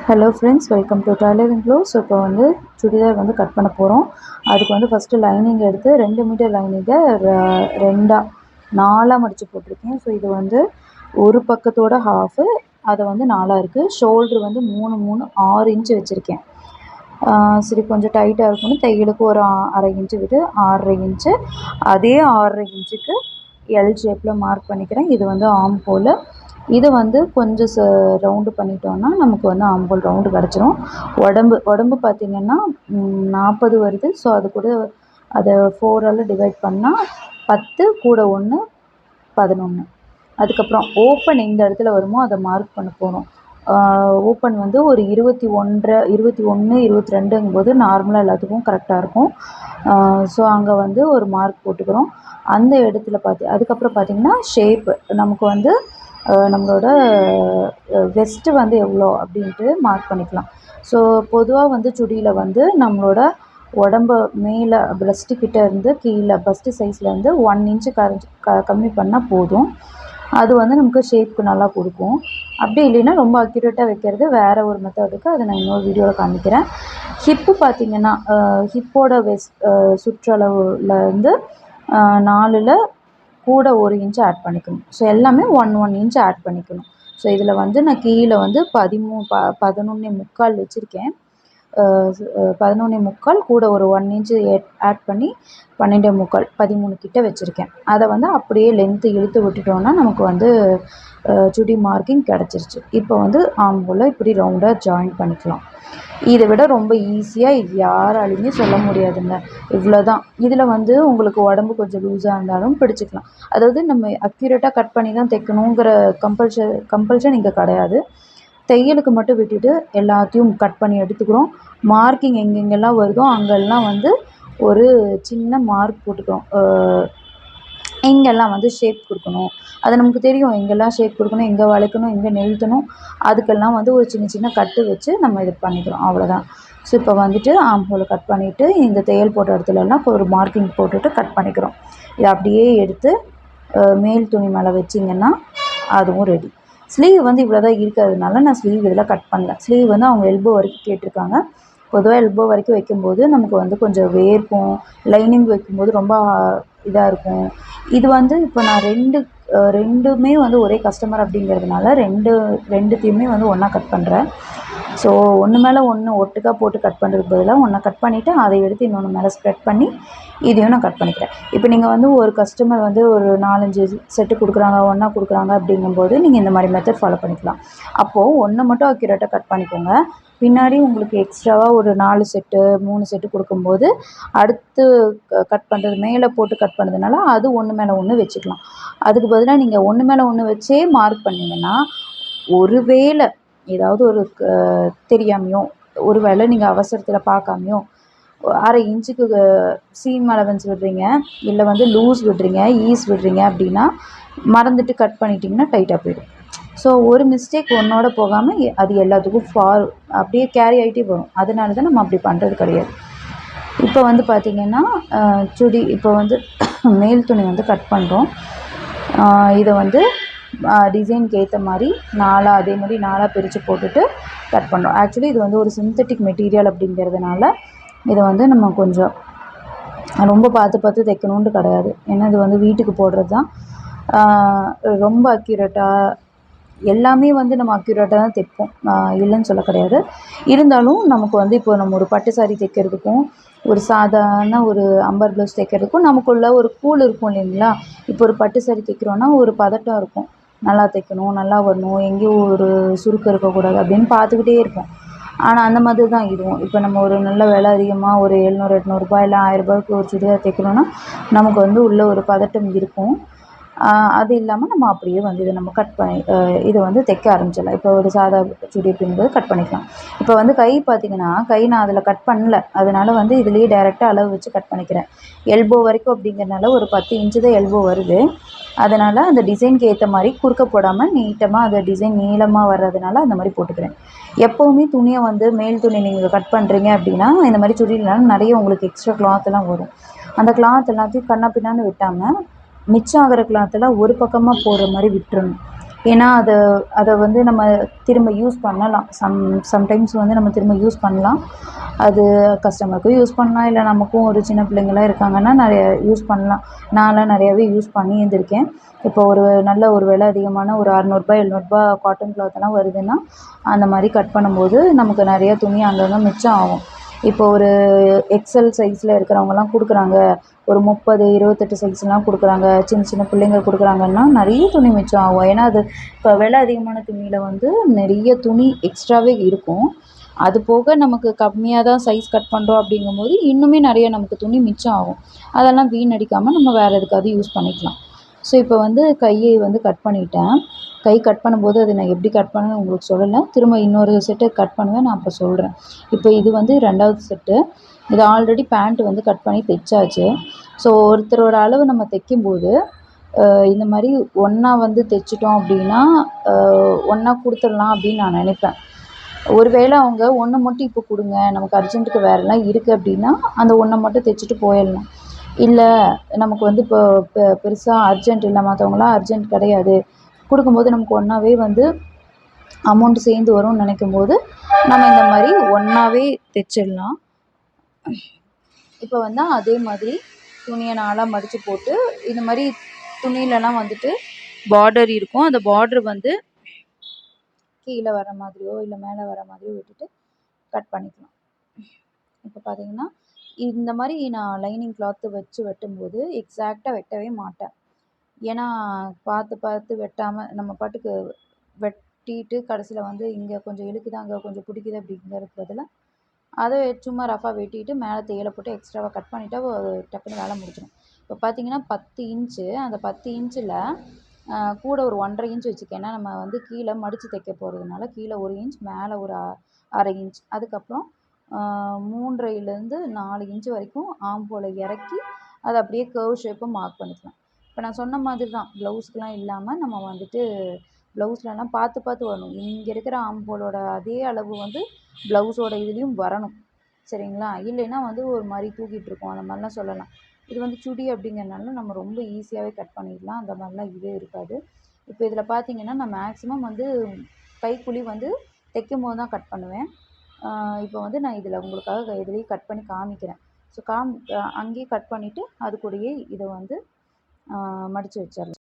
Hello friends, welcome to tailoring glow. So இப்போ வந்து சுடிதார் வந்து கட் பண்ண போகிறோம். அதுக்கு வந்து ஃபஸ்ட்டு லைனிங் எடுத்து 2 மீட்டர் லைனிங்கை ரெண்டாக 4ஆக மடித்து போட்டிருக்கேன். ஸோ இது வந்து ஒரு பக்கத்தோட ஹாஃபு, அதை வந்து 4ஆக இருக்குது. ஷோல்ட்ரு வந்து 6 இன்ச்சு வச்சுருக்கேன். சரி, கொஞ்சம் டைட்டாக இருக்குன்னு தையலுக்கு ஒரு 1/2 இன்ச்சு விட்டு 6.5 இன்ச்சு, அதே 6.5 இன்ச்சுக்கு எல் ஷேப்பில் மார்க் பண்ணிக்கிறேன். இது வந்து ஆம் ஹோலு. இது வந்து கொஞ்சம் ரவுண்டு பண்ணிட்டோன்னா நமக்கு வந்து ஆம்போல் ரவுண்டு கிடச்சிரும். உடம்பு பார்த்திங்கன்னா 40 வருது. ஸோ அது கூட அதை 4ஆல் டிவைட் பண்ணால் 10 கூட 1 11. அதுக்கப்புறம் ஓப்பன் எந்த இடத்துல வருமோ அதை மார்க் பண்ண போகிறோம். ஓப்பன் வந்து ஒரு 21 22ங்கும்போது நார்மலாக எல்லாத்துக்கும் கரெக்டாக இருக்கும். ஸோ அங்கே வந்து ஒரு மார்க் போட்டுக்கிறோம். அந்த இடத்துல அதுக்கப்புறம் பார்த்திங்கன்னா ஷேப்பு நமக்கு வந்து நம்மளோட வெஸ்ட்டு வந்து எவ்வளோ அப்படின்ட்டு மார்க் பண்ணிக்கலாம். ஸோ பொதுவாக வந்து சுடியில் வந்து நம்மளோட உடம்ப மேலே ப்ரெஸ்ட்டுக்கிட்ட இருந்து கீழே பஸ்ட்டு சைஸ்லேருந்து 1 இன்ச்சு கம்மி பண்ணால் போதும். அது வந்து நமக்கு ஷேப்க்கு நல்லா கொடுக்கும். அப்படி இல்லைன்னா ரொம்ப அக்யூரேட்டாக வைக்கிறது வேறு ஒரு மெத்தட் இருக்குது. அதை நான் இன்னொரு வீடியோவில் காமிக்கிறேன். ஹிப்பு பார்த்திங்கன்னா ஹிப்போட சுற்றளவுலேருந்து 4ல் கூட 1 இன்ச்சு ஆட் பண்ணிக்கணும். ஸோ எல்லாமே 1 இன்ச்சு ஆட் பண்ணிக்கணும். ஸோ இதில் வந்து நான் கீழே வந்து 11.25 வச்சுருக்கேன். 11.25 கூட ஒரு 1 இன்ச்சு ஆட் பண்ணி 12.25 13 கிட்ட வச்சுருக்கேன். அதை வந்து அப்படியே லென்த்து இழுத்து விட்டுட்டோன்னா நமக்கு வந்து சுடி மார்க்கிங் கிடச்சிருச்சு. இப்போ வந்து ஆம்போல் இப்படி ரவுண்டாக ஜாயின் பண்ணிக்கலாம். இதை விட ரொம்ப ஈஸியாக யாராலையுமே சொல்ல முடியாதுங்க. இவ்வளோ தான். இதில் வந்து உங்களுக்கு உடம்பு கொஞ்சம் லூஸாக இருந்தாலும் பிடிச்சிக்கலாம். அதாவது நம்ம அக்யூரேட்டாக கட் பண்ணி தான் தைக்கணுங்கிற கம்பல்ஷன் இங்கே கிடையாது. தையலுக்கு மட்டும் விட்டுட்டு எல்லாத்தையும் கட் பண்ணி எடுத்துக்கிறோம். மார்க்கிங் எங்கெங்கெல்லாம் வருதோ அங்கெல்லாம் வந்து ஒரு சின்ன மார்க் போட்டுக்கிறோம். எங்கெல்லாம் வந்து ஷேப் கொடுக்கணும் அது நமக்கு தெரியும். எங்கெல்லாம் ஷேப் கொடுக்கணும், எங்கே வளைக்கணும், எங்கே நிறுத்தணும், அதுக்கெல்லாம் வந்து ஒரு சின்ன சின்ன கட்டு வச்சு நம்ம இது பண்ணிக்கிறோம். அவ்வளோதான். ஸோ இப்போ வந்துட்டு ஆம்போல் கட் பண்ணிவிட்டு இந்த தையல் போட்ட இடத்துலலாம் ஒரு மார்க்கிங் போட்டுட்டு கட் பண்ணிக்கிறோம். இதை அப்படியே எடுத்து மேல் துணி மேலே வச்சிங்கன்னா அதுவும் ரெடி. ஸ்லீவ் வந்து இவ்வளோ தான் இருக்கிறதுனால நான் ஸ்லீவ் இதில் கட் பண்ணல. ஸ்லீவ் வந்து அவங்க எல்போ வரைக்கும் கேட்டிருக்காங்க. பொதுவாக எல்போ வரைக்கும் வைக்கும்போது நமக்கு வந்து கொஞ்சம் வேர்க்கும். லைனிங் வைக்கும்போது ரொம்ப இதாக இருக்கும். இது வந்து இப்போ நான் ரெண்டுமே வந்து ஒரே கஸ்டமர் அப்படிங்கிறதுனால ரெண்டுத்தையுமே வந்து ஒன்றா கட் பண்ணுறேன். ஸோ ஒன்று மேலே ஒன்று ஒட்டுக்காக போட்டு கட் பண்ணுறதுக்கு பதிலாக ஒன்றை கட் பண்ணிவிட்டு அதை எடுத்து இன்னொன்று மேலே ஸ்ப்ரெட் பண்ணி இதையும் நான் கட் பண்ணிக்கிறேன். இப்போ நீங்கள் வந்து ஒரு கஸ்டமர் வந்து ஒரு 4-5 செட்டு கொடுக்குறாங்க, ஒன்றா கொடுக்குறாங்க அப்படிங்கும்போது நீங்கள் இந்த மாதிரி மெத்தட் ஃபாலோ பண்ணிக்கலாம். அப்போது ஒன்றை மட்டும் அக்யூரேட்டாக கட் பண்ணிக்கோங்க. பின்னாடி உங்களுக்கு எக்ஸ்ட்ராவாக ஒரு 4 செட்டு 3 செட்டு கொடுக்கும்போது அடுத்து கட் பண்ணுறது மேலே போட்டு கட் பண்ணுறதுனால அது ஒன்று மேலே ஒன்று வச்சுக்கலாம். அதுக்கு பதிலாக நீங்கள் ஒன்று மேலே ஒன்று வச்சே மார்க் பண்ணிங்கன்னா ஒருவேளை ஏதாவது ஒரு தெரியாமையோ, ஒரு வேளை நீங்கள் அவசரத்தில் பார்க்காமையோ 1/2 இன்ச்சுக்கு சீம் அலவன்ஸ் விடுறீங்க, இல்லை வந்து லூஸ் விடுறீங்க, ஈஸ் விடுறீங்க அப்படின்னா மறந்துட்டு கட் பண்ணிட்டீங்கன்னா டைட்டாக போயிடும். ஸோ ஒரு மிஸ்டேக் ஒன்றோட போகாமல் அது எல்லாத்துக்கும் அப்படியே கேரி ஆகிட்டே வரும். அதனால தான் நம்ம அப்படி பண்ணுறது கிடையாது. இப்போ வந்து பார்த்திங்கன்னா இப்போ வந்து மேல் துணி வந்து கட் பண்ணுறோம். இதை வந்து டிசைனுக்கு ஏற்ற மாதிரி அதே மாதிரி 4ஆக பிரித்து போட்டுட்டு கட் பண்ணுறோம். ஆக்சுவலி இது வந்து ஒரு சிந்தட்டிக் மெட்டீரியல் அப்படிங்கிறதுனால இதை வந்து நம்ம கொஞ்சம் ரொம்ப பார்த்து தைக்கணுன்ட்டு கிடையாது. ஏன்னா இது வந்து வீட்டுக்கு போடுறது தான். ரொம்ப அக்யூரேட்டாக எல்லாமே வந்து நம்ம அக்யூரேட்டாக தான் தைப்போம், இல்லைன்னு சொல்ல கிடையாது. இருந்தாலும் நமக்கு வந்து இப்போ நம்ம ஒரு பட்டு சாரி தைக்கிறதுக்கும் ஒரு சாதாரண ஒரு அம்பர் ப்ளவுஸ் தைக்கிறதுக்கும் நமக்குள்ள ஒரு கூல் இருக்கும் இல்லைங்களா? இப்போ ஒரு பட்டு சாரி தைக்கிறோன்னா ஒரு பதட்டம் இருக்கும். நல்லா தைக்கணும், நல்லா வரணும், எங்கேயும் ஒரு சுருக்கம் இருக்கக்கூடாது அப்படின்னு பார்த்துக்கிட்டே இருப்போம். ஆனால் அந்த மாதிரி தான் இதுவும். இப்போ நம்ம ஒரு நல்ல விலை அதிகமாக ஒரு 700 800 இல்லை 1000 ஒரு சுடிதார் தைக்கிறோன்னா நமக்கு வந்து உள்ள ஒரு பதட்டம் இருக்கும். அது இல்லாமல் நம்ம அப்படியே வந்து இதை நம்ம கட் பண்ணி இதை வந்து தைக்க ஆரம்பிச்சிடலாம். இப்போ ஒரு சாதா சுடி அப்படிங்கும்போது கட் பண்ணிக்கலாம். இப்போ வந்து கை பார்த்திங்கன்னா நான் அதில் கட் பண்ணல. அதனால் வந்து இதுலேயே டைரெக்டாக அளவு வச்சு கட் பண்ணிக்கிறேன். எல்போ வரைக்கும் அப்படிங்கிறதுனால ஒரு 10 இன்ச்சு தான் எல்போ வருது. அதனால் அந்த டிசைனுக்கு ஏற்ற மாதிரி குறுக்க போடாமல் நீட்டமாக அந்த டிசைன் நீளமாக வர்றதுனால அந்த மாதிரி போட்டுக்கிறேன். எப்போவுமே துணியை வந்து மேல் துணி நீங்கள் கட் பண்ணுறீங்க அப்படின்னா இந்த மாதிரி சுடிலாம் நிறைய உங்களுக்கு எக்ஸ்ட்ரா கிளாத்தெல்லாம் வரும். அந்த கிளாத் எல்லாத்தையும் கண்ணா பின்னான்னு விட்டாமல் மிச்சம் ஆகிற கிளாத்தெல்லாம் ஒரு பக்கமாக போடுற மாதிரி விட்டுறணும். ஏன்னா அதை வந்து நம்ம திரும்ப யூஸ் பண்ணலாம். சம்டைம்ஸ் வந்து நம்ம திரும்ப யூஸ் பண்ணலாம். அது கஸ்டமருக்கும் யூஸ் பண்ணலாம், இல்லை நமக்கும் ஒரு சின்ன பிள்ளைங்கலாம் இருக்காங்கன்னா நிறைய யூஸ் பண்ணலாம். நான்லாம் நிறையாவே யூஸ் பண்ணி இருந்திருக்கேன். இப்போ ஒரு நல்ல ஒரு விலை அதிகமான ஒரு ரூ. 600 ரூ. 700 காட்டன் கிளாத்லாம் வருதுன்னா, அந்த மாதிரி கட் பண்ணும்போது நமக்கு நிறைய துணி அங்கங்கே மிச்சம் ஆகும். இப்போ ஒரு எக்ஸல் சைஸில் இருக்கிறவங்கலாம் கொடுக்குறாங்க, ஒரு 30, 28 சைஸ்லாம் கொடுக்குறாங்க, சின்ன சின்ன பிள்ளைங்க கொடுக்குறாங்கன்னா நிறைய துணி மிச்சம் ஆகும். ஏன்னா அது இப்போ விலை அதிகமான துணியில் வந்து நிறைய துணி எக்ஸ்ட்ராவே இருக்கும். அது போக நமக்கு கம்மியாக தான் சைஸ் கட் பண்ணுறோம் அப்படிங்கும்போது இன்னுமே நிறைய நமக்கு துணி மிச்சம் ஆகும். அதெல்லாம் வீணடிக்காமல் நம்ம வேறு எதுக்காவது யூஸ் பண்ணிக்கலாம். ஸோ இப்போ வந்து கையை வந்து கட் பண்ணிட்டேன். கை கட் பண்ணும்போது அது நான் எப்படி கட் பண்ணேன்னு உங்களுக்கு சொல்லலை. திரும்ப இன்னொரு செட்டு கட் பண்ணுவேன், நான் அப்போ சொல்கிறேன். இப்போ இது வந்து 2வது செட்டு. இது ஆல்ரெடி பேண்ட் வந்து கட் பண்ணி தைச்சாச்சு. ஸோ ஒருத்தரோட அளவு நம்ம தைக்கும்போது இந்த மாதிரி ஒன்றா வந்து தைச்சிட்டோம் அப்படின்னா ஒன்றா கொடுத்துடலாம் அப்படின்னு நான் நினைப்பேன். ஒருவேளை அவங்க ஒன்று மட்டும் இப்போ கொடுங்க, நமக்கு அர்ஜென்ட்டுக்கு வேறெல்லாம் இருக்குது அப்படின்னா அந்த ஒன்றை மட்டும் தைச்சிட்டு போயிடலாம். இல்லை நமக்கு வந்து இப்போ பெருசாக அர்ஜென்ட் இல்லை, மற்றவங்களாம் அர்ஜென்ட் கிடையாது, கொடுக்கும்போது நமக்கு ஒன்றாவே வந்து அமௌண்ட் சேர்ந்து வரும்னு நினைக்கும்போது நம்ம இந்த மாதிரி ஒன்றாவே தைச்சிடலாம். இப்போ வந்து அதே மாதிரி துணியை நாலாக மடித்து போட்டு இந்த மாதிரி துணியிலலாம் வந்துட்டு பார்டர் இருக்கும். அந்த பார்டர் வந்து கீழே வர மாதிரியோ இல்லை மேலே வர மாதிரியோ விட்டுட்டு கட் பண்ணிக்கலாம். இப்போ பார்த்தீங்கன்னா இந்த மாதிரி நான் லைனிங் கிளாத்து வச்சு வெட்டும்போது எக்ஸாக்டாக வெட்டவே மாட்டேன். ஏன்னா பார்த்து பார்த்து வெட்டாமல் நம்ம பாட்டுக்கு வெட்டிட்டு கடைசியில் வந்து இங்கே கொஞ்சம் இழுக்குது, அங்கே கொஞ்சம் பிடிக்குது அப்படிங்கிறதுக்கு பதிலாக அதை சும்மா ரஃபாக வெட்டிட்டு மேலே தையலை போட்டு எக்ஸ்ட்ராவாக கட் பண்ணிட்டா டக்குன்னு வேலை முடிச்சிடும். இப்போ பார்த்தீங்கன்னா 10 இன்ச்சு, அந்த 10 இன்ச்சில் கூட ஒரு 1.5 இன்ச் வச்சுருக்கேன். ஏன்னா நம்ம வந்து கீழே மடித்து தைக்க போகிறதுனால கீழே 1 இன்ச், மேலே ஒரு 1/2 இன்ச், அதுக்கப்புறம் 3.5லேருந்து 4 இன்ச் வரைக்கும் ஆம்போலை இறக்கி அதை அப்படியே கர்வ் ஷேப்பை மார்க் பண்ணிக்கலாம். இப்போ நான் சொன்ன மாதிரி தான் ப்ளவுஸ்க்குலாம் இல்லாமல் நம்ம வந்துட்டு ப்ளவுஸ்லலாம் பார்த்து பார்த்து வரணும். இங்கே இருக்கிற ஆம்போலோட அதே அளவு வந்து ப்ளவுஸோட இதுலேயும் வரணும், சரிங்களா? இல்லைன்னா வந்து ஒரு மாதிரி தூக்கிட்டு இருக்கும், அந்த மாதிரிலாம் சொல்லலாம். இது வந்து சுடி அப்படிங்கிறனால நம்ம ரொம்ப ஈஸியாகவே கட் பண்ணிடலாம், அந்த மாதிரிலாம் இதே இருக்காது. இப்போ இதில் பார்த்தீங்கன்னா நான் மேக்ஸிமம் வந்து கைக்குழி வந்து தைக்கும் போது தான் கட் பண்ணுவேன். இப்போ வந்து நான் இதில் உங்களுக்காக இதுலேயே கட் பண்ணி காமிக்கிறேன். ஸோ அங்கேயே கட் பண்ணிவிட்டு அது கூடயே இதை வந்து மடித்து வச்சிடலாம்.